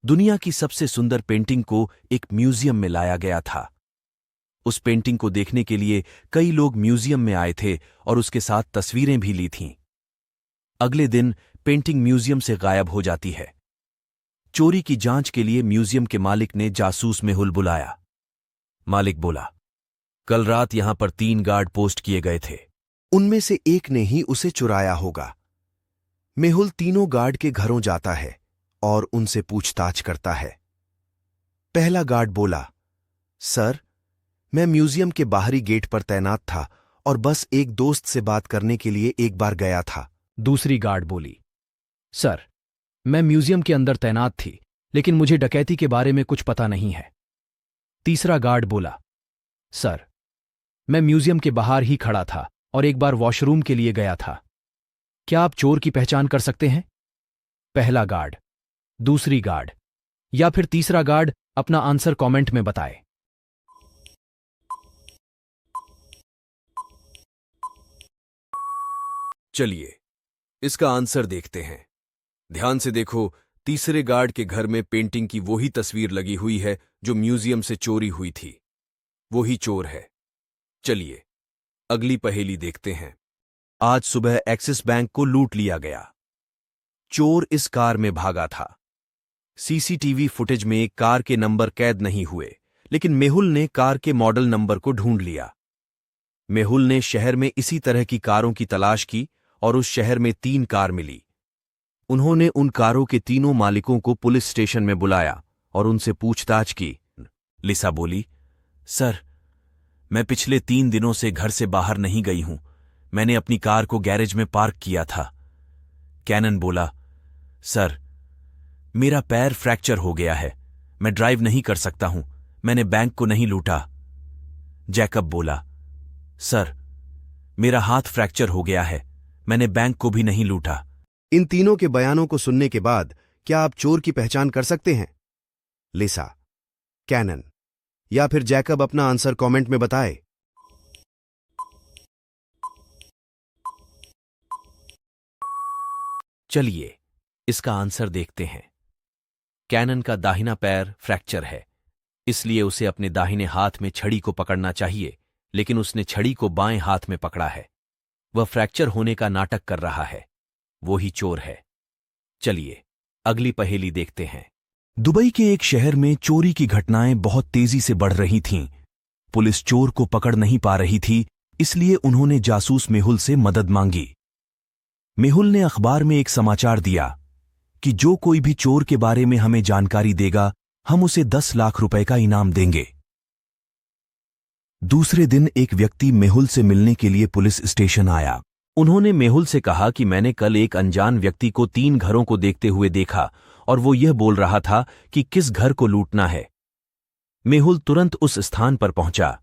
दुनिया की सबसे सुंदर पेंटिंग को एक म्यूजियम में लाया गया था। उस पेंटिंग को देखने के लिए कई लोग म्यूजियम में आए थे और उसके साथ तस्वीरें भी ली थीं। अगले दिन पेंटिंग म्यूजियम से गायब हो जाती है। चोरी की जांच के लिए म्यूजियम के मालिक ने जासूस मेहुल बुलाया। मालिक बोला, कल रात यहां पर 3 गार्ड पोस्ट किए गए थे। उनमें से एक ने ही उसे चुराया होगा। मेहुल तीनों गार्ड के घरों जाता है और उनसे पूछताछ करता है। पहला गार्ड बोला, सर, मैं म्यूजियम के बाहरी गेट पर तैनात था और बस एक दोस्त से बात करने के लिए एक बार गया था। दूसरी गार्ड बोली, सर, मैं म्यूजियम के अंदर तैनात थी, लेकिन मुझे डकैती के बारे में कुछ पता नहीं है। तीसरा गार्ड बोला, सर, मैं म्यूजियम के बाहर ही खड़ा था और एक बार वॉशरूम के लिए गया था। क्या आप चोर की पहचान कर सकते हैं? पहला गार्ड, दूसरी गार्ड या फिर तीसरा गार्ड अपना आंसर कमेंट में बताए। चलिए इसका आंसर देखते हैं। ध्यान से देखो, तीसरे गार्ड के घर में पेंटिंग की वही तस्वीर लगी हुई है जो म्यूजियम से चोरी हुई थी। वो ही चोर है। चलिए अगली पहेली देखते हैं। आज सुबह एक्सिस बैंक को लूट लिया गया। चोर इस कार में भागा था। सीसीटीवी फुटेज में कार के नंबर कैद नहीं हुए, लेकिन मेहुल ने कार के मॉडल नंबर को ढूंढ लिया। मेहुल ने शहर में इसी तरह की कारों की तलाश की और उस शहर में 3 कार मिली। उन्होंने उन कारों के तीनों मालिकों को पुलिस स्टेशन में बुलाया और उनसे पूछताछ की। लिसा बोली, सर, मैं पिछले 3 दिनों से घर से बाहर नहीं गई हूं। मैंने अपनी कार को गैरेज में पार्क किया था। कैनन बोला, सर, मेरा पैर फ्रैक्चर हो गया है। मैं ड्राइव नहीं कर सकता हूं। मैंने बैंक को नहीं लूटा। जैकब बोला, सर, मेरा हाथ फ्रैक्चर हो गया है। मैंने बैंक को भी नहीं लूटा। इन तीनों के बयानों को सुनने के बाद क्या आप चोर की पहचान कर सकते हैं? लिसा, कैनन या फिर जैकब अपना आंसर कमेंट में बताए। चलिए इसका आंसर देखते हैं। कैनन का दाहिना पैर फ्रैक्चर है, इसलिए उसे अपने दाहिने हाथ में छड़ी को पकड़ना चाहिए, लेकिन उसने छड़ी को बाएं हाथ में पकड़ा है। वह फ्रैक्चर होने का नाटक कर रहा है। वो ही चोर है। चलिए अगली पहेली देखते हैं। दुबई के एक शहर में चोरी की घटनाएं बहुत तेजी से बढ़ रही थीं। पुलिस चोर को पकड़ नहीं पा रही थी, इसलिए उन्होंने जासूस मेहुल से मदद मांगी। मेहुल ने अखबार में एक समाचार दिया कि जो कोई भी चोर के बारे में हमें जानकारी देगा, हम उसे 10 लाख रुपए का इनाम देंगे। दूसरे दिन एक व्यक्ति मेहुल से मिलने के लिए पुलिस स्टेशन आया। उन्होंने मेहुल से कहा कि मैंने कल एक अनजान व्यक्ति को 3 घरों को देखते हुए देखा और वो यह बोल रहा था कि किस घर को लूटना है। मेहुल तुरंत उस स्थान पर पहुंचा।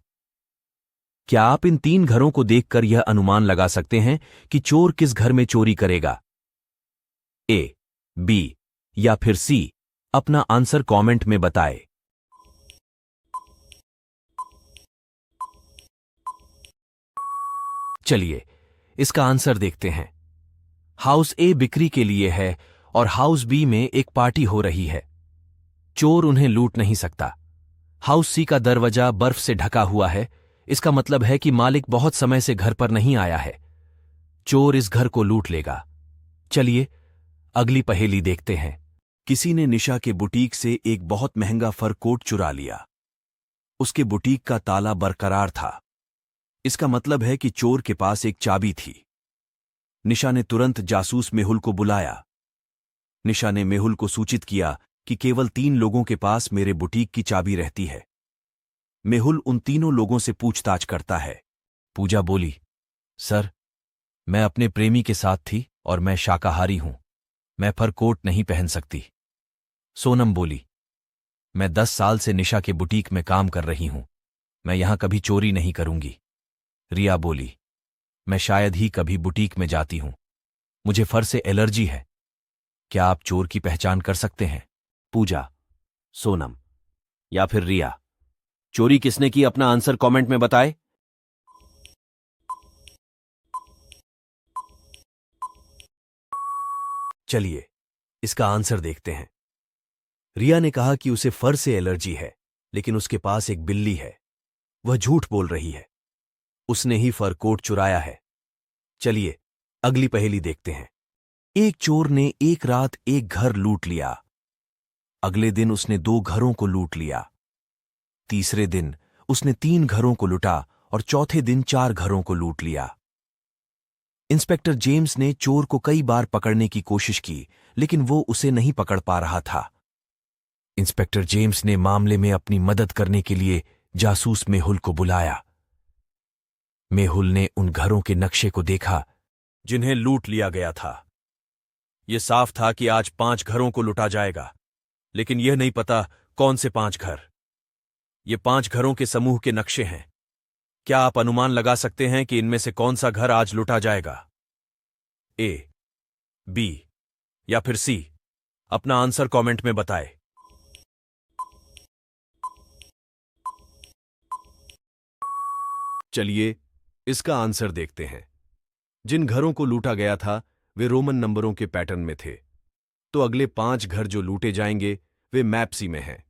क्या आप इन 3 घरों को देखकर यह अनुमान लगा सकते हैं कि चोर किस घर में चोरी करेगा? ए, बी या फिर सी? अपना आंसर कमेंट में बताएं। चलिए इसका आंसर देखते हैं। हाउस ए बिक्री के लिए है और हाउस बी में एक पार्टी हो रही है। चोर उन्हें लूट नहीं सकता। हाउस सी का दरवाजा बर्फ से ढका हुआ है। इसका मतलब है कि मालिक बहुत समय से घर पर नहीं आया है। चोर इस घर को लूट लेगा। चलिए अगली पहेली देखते हैं। किसी ने निशा के बुटीक से एक बहुत महंगा फर कोट चुरा लिया। उसके बुटीक का ताला बरकरार था। इसका मतलब है कि चोर के पास एक चाबी थी। निशा ने तुरंत जासूस मेहुल को बुलाया। निशा ने मेहुल को सूचित किया कि केवल 3 लोगों के पास मेरे बुटीक की चाबी रहती है। मेहुल उन तीनों लोगों से पूछताछ करता है। पूजा बोली, सर, मैं अपने प्रेमी के साथ थी और मैं शाकाहारी हूं। मैं फर कोट नहीं पहन सकती। सोनम बोली, मैं 10 साल से निशा के बुटीक में काम कर रही हूं। मैं यहां कभी चोरी नहीं करूंगी। रिया बोली, मैं शायद ही कभी बुटीक में जाती हूं। मुझे फर से एलर्जी है। क्या आप चोर की पहचान कर सकते हैं? पूजा, सोनम या फिर रिया? चोरी किसने की, अपना आंसर कमेंट में बताएं। चलिए इसका आंसर देखते हैं। रिया ने कहा कि उसे फर से एलर्जी है, लेकिन उसके पास एक बिल्ली है। वह झूठ बोल रही है। उसने ही फर कोट चुराया है। चलिए अगली पहेली देखते हैं। एक चोर ने एक रात एक घर लूट लिया। अगले दिन उसने 2 घरों को लूट लिया। तीसरे दिन उसने 3 घरों को लूटा और चौथे दिन 4 घरों को लूट लिया। इंस्पेक्टर जेम्स ने चोर को कई बार पकड़ने की कोशिश की, लेकिन वो उसे नहीं पकड़ पा रहा था। इंस्पेक्टर जेम्स ने मामले में अपनी मदद करने के लिए जासूस मेहुल को बुलाया। मेहुल ने उन घरों के नक्शे को देखा जिन्हें लूट लिया गया था। यह साफ था कि आज 5 घरों को लूटा जाएगा, लेकिन यह नहीं पता कौन से 5 घर। ये 5 घरों के समूह के नक्शे हैं। क्या आप अनुमान लगा सकते हैं कि इनमें से कौन सा घर आज लूटा जाएगा? ए, बी या फिर सी? अपना आंसर कमेंट में बताएं। चलिए इसका आंसर देखते हैं। जिन घरों को लूटा गया था वे रोमन नंबरों के पैटर्न में थे, तो अगले 5 घर जो लूटे जाएंगे वे मैप सी में हैं।